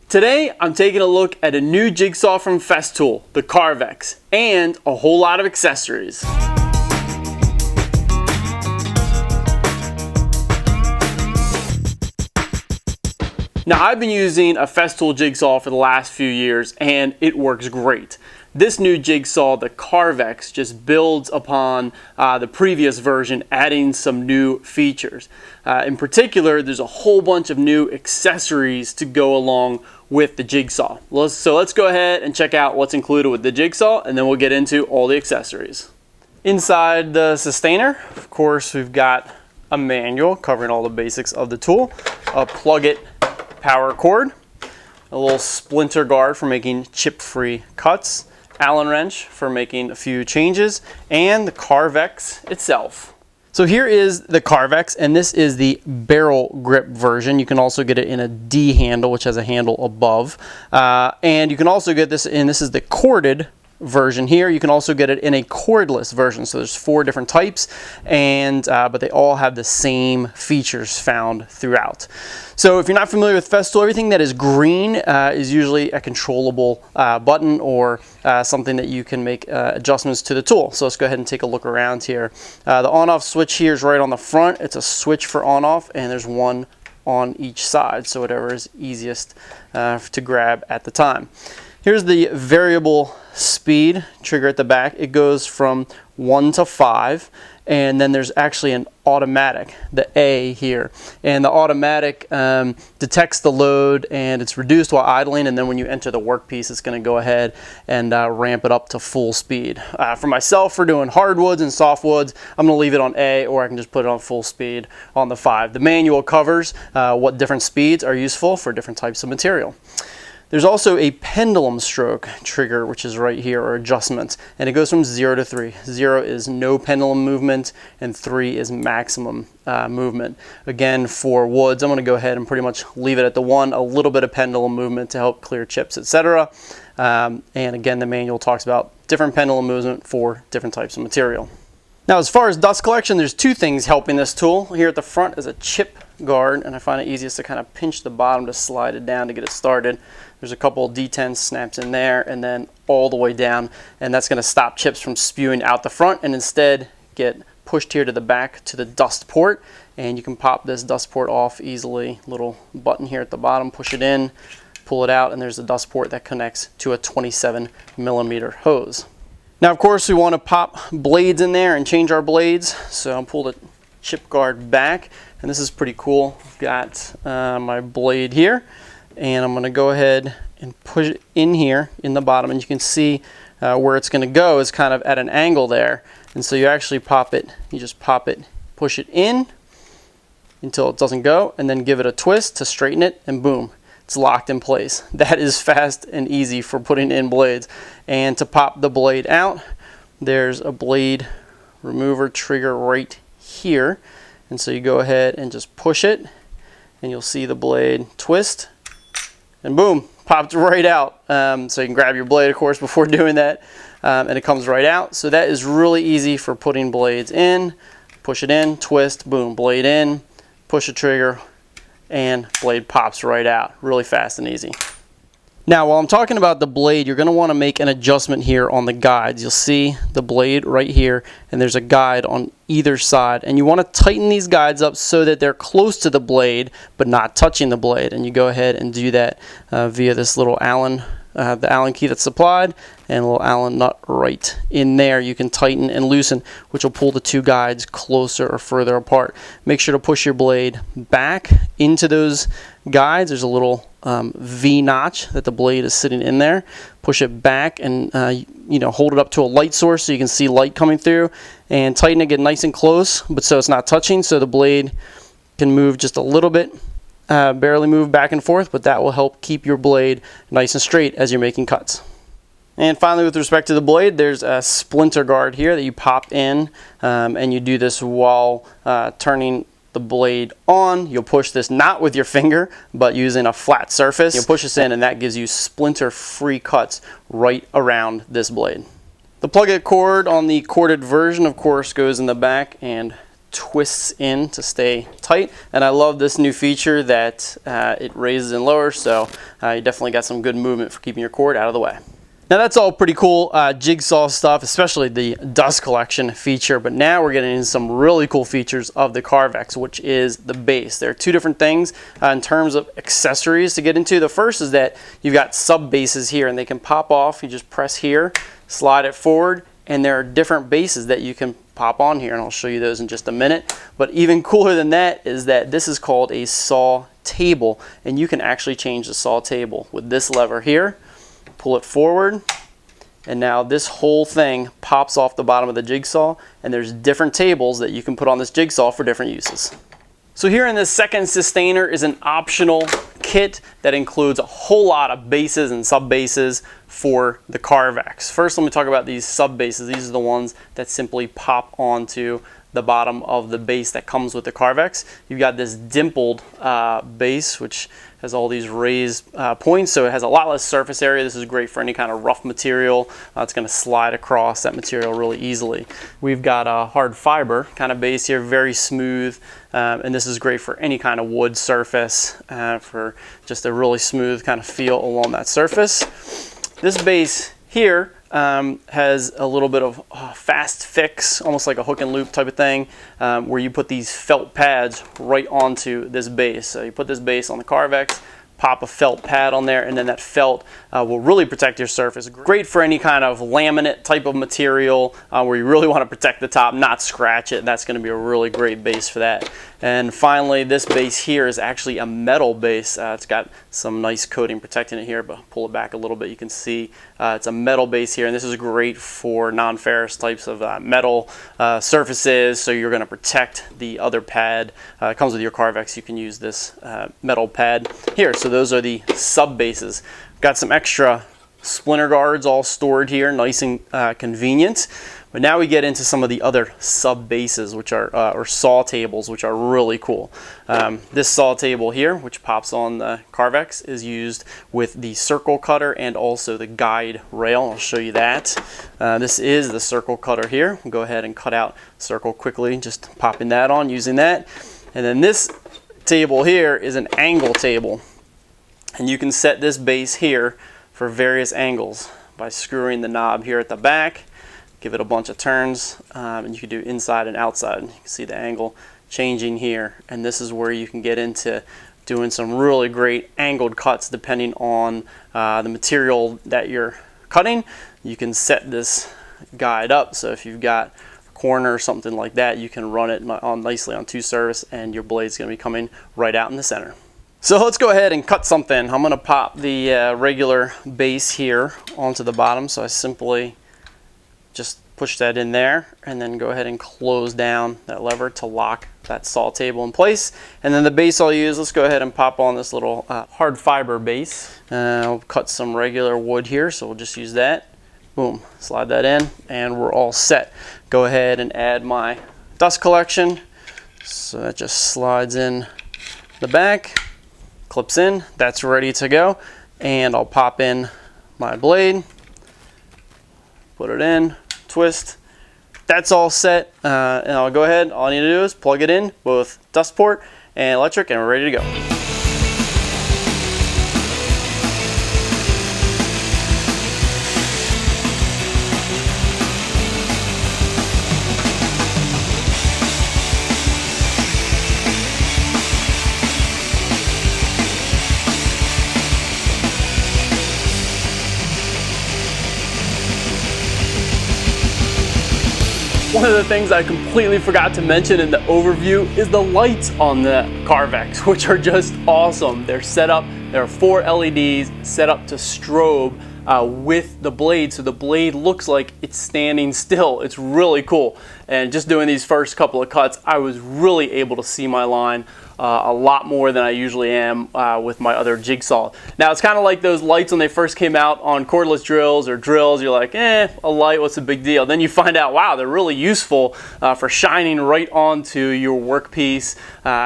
Today, I'm taking a look at a new jigsaw from Festool, the Carvex, and a whole lot of accessories. Now, I've been using a Festool jigsaw for the last few years, and it works great. This new jigsaw, the Carvex, just builds upon the previous version, adding some new features. In particular, there's a whole bunch of new accessories to go along with the jigsaw. So let's go ahead and check out what's included with the jigsaw, and then we'll get into all the accessories. Inside the sustainer, of course, we've got a manual covering all the basics of the tool, a plug-it power cord, a little splinter guard for making chip-free cuts, Allen wrench for making a few changes, and the Carvex itself. So here is the Carvex, and this is the barrel grip version. You can also get it in a D handle, which has a handle above. And you can also get this in, this is the corded version here. You can also get it in a cordless version. So there's 4 different types, and but they all have the same features found throughout. So if you're not familiar with Festool, everything that is green is usually a controllable button or something that you can make adjustments to the tool. So let's go ahead and take a look around here. The on-off switch here is right on the front. It's a switch for on-off, and there's one on each side, so whatever is easiest to grab at the time. Here's the variable speed trigger at the back. It goes from 1 to 5, and then there's actually an automatic, the A here. And the automatic detects the load, and it's reduced while idling, and then when you enter the workpiece, it's going to go ahead and ramp it up to full speed. For myself, for doing hardwoods and softwoods, I'm going to leave it on A, or I can just put it on full speed on the 5. The manual covers what different speeds are useful for different types of material. There's also a pendulum stroke trigger, which is right here, or adjustments, and it goes from 0 to 3. 0 is no pendulum movement, and 3 is maximum movement. Again, for woods, I'm going to go ahead and pretty much leave it at the 1, a little bit of pendulum movement to help clear chips, etc. And again, the manual talks about different pendulum movement for different types of material. Now, as far as dust collection, there's 2 things helping this tool. Here at the front is a chip guard, and I find it easiest to kind of pinch the bottom to slide it down to get it started. There's a couple of D10 snaps in there, and then all the way down, and that's going to stop chips from spewing out the front and instead get pushed here to the back to the dust port. And you can pop this dust port off easily. Little button here at the bottom, push it in, pull it out, and there's the dust port that connects to a 27mm hose. Now, of course, we want to pop blades in there and change our blades, so I'll pull the chip guard back, and this is pretty cool. I've got my blade here, and I'm going to go ahead and push it in here in the bottom, and you can see where it's going to go is kind of at an angle there. And so you actually pop it, you just pop it, push it in until it doesn't go, and then give it a twist to straighten it, and boom, it's locked in place. That is fast and easy for putting in blades. And to pop the blade out, there's a blade remover trigger right here. And so you go ahead and just push it, and you'll see the blade twist, and boom, popped right out. So you can grab your blade, of course, before doing that, and it comes right out. So that is really easy for putting blades in. Push it in, twist, boom, blade in, push a trigger, and blade pops right out. Really fast and easy. Now, while I'm talking about the blade, you're going to want to make an adjustment here on the guides. You'll see the blade right here, and there's a guide on either side. And you want to tighten these guides up so that they're close to the blade, but not touching the blade. And you go ahead and do that via this little Allen, the Allen key that's supplied, and a little Allen nut right in there. You can tighten and loosen, which will pull the 2 guides closer or further apart. Make sure to push your blade back into those guides. There's a little V notch that the blade is sitting in there. Push it back and hold it up to a light source so you can see light coming through, and tighten it, get nice and close, but so it's not touching, so the blade can move just a little bit, barely move back and forth, but that will help keep your blade nice and straight as you're making cuts. And finally, with respect to the blade, there's a splinter guard here that you pop in, and you do this while turning the blade on. You'll push this not with your finger, but using a flat surface. You'll push this in, and that gives you splinter-free cuts right around this blade. The plug-it cord on the corded version, of course, goes in the back and twists in to stay tight. And I love this new feature that it raises and lowers, so you definitely got some good movement for keeping your cord out of the way. Now that's all pretty cool jigsaw stuff, especially the dust collection feature, but now we're getting into some really cool features of the Carvex, which is the base. There are two different things in terms of accessories to get into. The first is that you've got sub bases here, and they can pop off. You just press here, slide it forward, and there are different bases that you can pop on here, and I'll show you those in just a minute. But even cooler than that is that this is called a saw table, and you can actually change the saw table with this lever here. Pull it forward, and now this whole thing pops off the bottom of the jigsaw, and there's different tables that you can put on this jigsaw for different uses. So here in this second sustainer is an optional kit that includes a whole lot of bases and sub bases for the Carvex. First, let me talk about these sub bases. These are the ones that simply pop onto the bottom of the base that comes with the Carvex. You've got this dimpled base, which has all these raised points, so it has a lot less surface area. This is great for any kind of rough material. It's going to slide across that material really easily. We've got a hard fiber kind of base here, very smooth, and this is great for any kind of wood surface, for just a really smooth kind of feel along that surface. This base here has a little bit of fast fix, almost like a hook and loop type of thing, where you put these felt pads right onto this base. So you put this base on the Carvex, pop a felt pad on there, and then that felt will really protect your surface. Great for any kind of laminate type of material where you really want to protect the top, not scratch it. That's going to be a really great base for that. And finally, this base here is actually a metal base. It's got some nice coating protecting it here, but pull it back a little bit, you can see it's a metal base here, and this is great for non-ferrous types of metal surfaces, so you're going to protect the other pad. It comes with your Carvex. You can use this metal pad here. So those are the sub bases. Got some extra splinter guards all stored here, nice and convenient. But now we get into some of the other sub bases, which are or saw tables, which are really cool. This saw table here, which pops on the Carvex, is used with the circle cutter and also the guide rail. I'll show you that. This is the circle cutter here. We'll go ahead and cut out circle quickly, just popping that on using that. And then this table here is an angle table, and you can set this base here for various angles by screwing the knob here at the back. Give it a bunch of turns, and you can do inside and outside. You can see the angle changing here, and this is where you can get into doing some really great angled cuts depending on the material that you're cutting. You can set this guide up, so if you've got a corner or something like that, you can run it on nicely on two service, and your blade's going to be coming right out in the center. So let's go ahead and cut something. I'm going to pop the regular base here onto the bottom, so I simply just push that in there and then go ahead and close down that lever to lock that saw table in place. And then the base I'll use, let's go ahead and pop on this little hard fiber base. I'll cut some regular wood here, so we'll just use that. Boom, slide that in, and we're all set. Go ahead and add my dust collection. So that just slides in the back, clips in, that's ready to go. And I'll pop in my blade, put it in, twist. That's all set, and I'll go ahead. All I need to do is plug it in, both dust port and electric, and we're ready to go. One of the things I completely forgot to mention in the overview is the lights on the Carvex, which are just awesome. They're set up, there are 4 LEDs set up to strobe with the blade, so the blade looks like it's standing still. It's really cool. And just doing these first couple of cuts, I was really able to see my line a lot more than I usually am with my other jigsaw. Now it's kind of like those lights when they first came out on cordless drills or drills. You're like, a light, what's the big deal? Then you find out, wow, they're really useful for shining right onto your workpiece,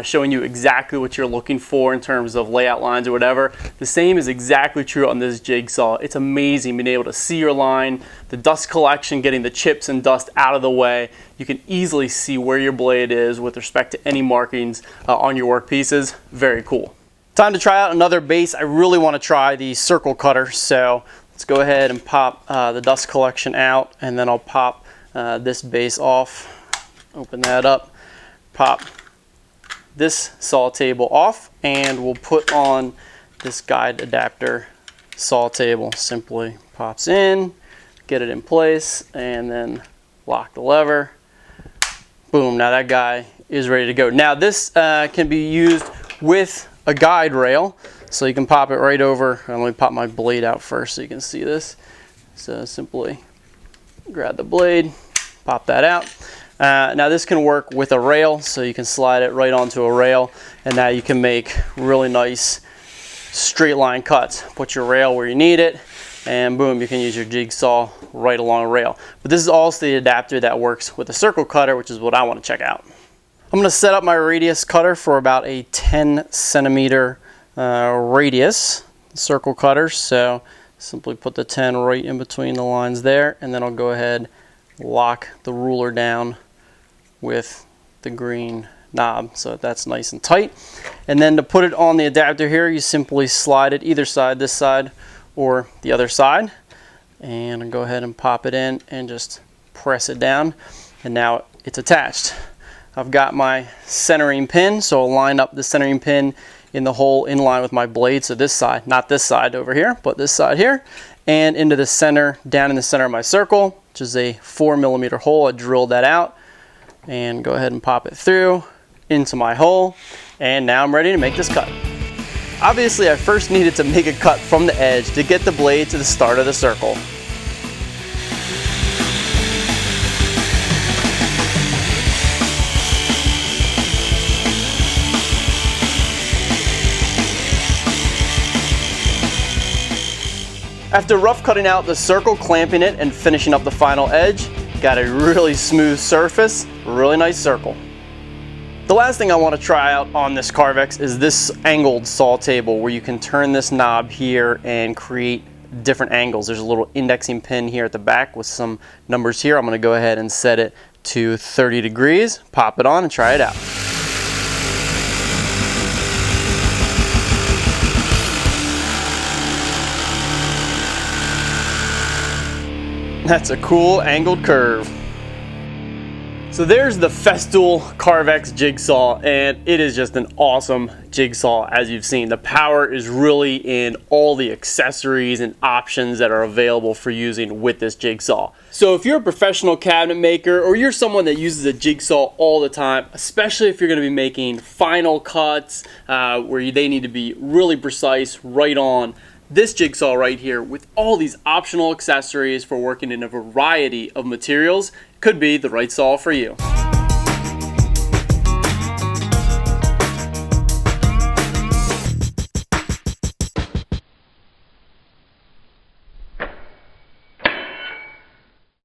showing you exactly what you're looking for in terms of layout lines or whatever. The same is exactly true on this jigsaw. It's amazing being able to see your line, the dust collection, getting the chips and dust out of the way. You can easily see where your blade is with respect to any markings on your workpieces. Very cool. Time to try out another base. I really want to try the circle cutter, so let's go ahead and pop the dust collection out, and then I'll pop this base off. Open that up, pop this saw table off, and we'll put on this guide adapter saw table. Simply pops in, get it in place, and then lock the lever. Boom, now that guy is ready to go. Now this can be used with a guide rail, so you can pop it right over. Let me pop my blade out first so you can see this. So simply grab the blade, pop that out. Now this can work with a rail, so you can slide it right onto a rail, and now you can make really nice straight line cuts. Put your rail where you need it, and boom, you can use your jigsaw right along a rail. But this is also the adapter that works with a circle cutter, which is what I want to check out. I'm going to set up my radius cutter for about a 10 centimeter radius circle cutter. So simply put the 10 right in between the lines there, and then I'll go ahead, lock the ruler down with the green knob so that's nice and tight. And then to put it on the adapter here, you simply slide it either side, this side or the other side, and I'll go ahead and pop it in and just press it down, and now it's attached. I've got my centering pin, so I'll line up the centering pin in the hole in line with my blade, so this side, not this side over here, but this side here, and into the center, down in the center of my circle, which is a 4mm hole. I drilled that out, and go ahead and pop it through into my hole, and now I'm ready to make this cut. Obviously, I first needed to make a cut from the edge to get the blade to the start of the circle. After rough cutting out the circle, clamping it, and finishing up the final edge, got a really smooth surface, really nice circle. The last thing I want to try out on this Carvex is this angled saw table, where you can turn this knob here and create different angles. There's a little indexing pin here at the back with some numbers here. I'm going to go ahead and set it to 30 degrees, pop it on, and try it out. That's a cool angled curve. So there's the Festool Carvex jigsaw, and it is just an awesome jigsaw. As you've seen, the power is really in all the accessories and options that are available for using with this jigsaw. So if you're a professional cabinet maker, or you're someone that uses a jigsaw all the time, especially if you're going to be making final cuts where they need to be really precise, right on, this jigsaw right here with all these optional accessories for working in a variety of materials could be the right saw for you.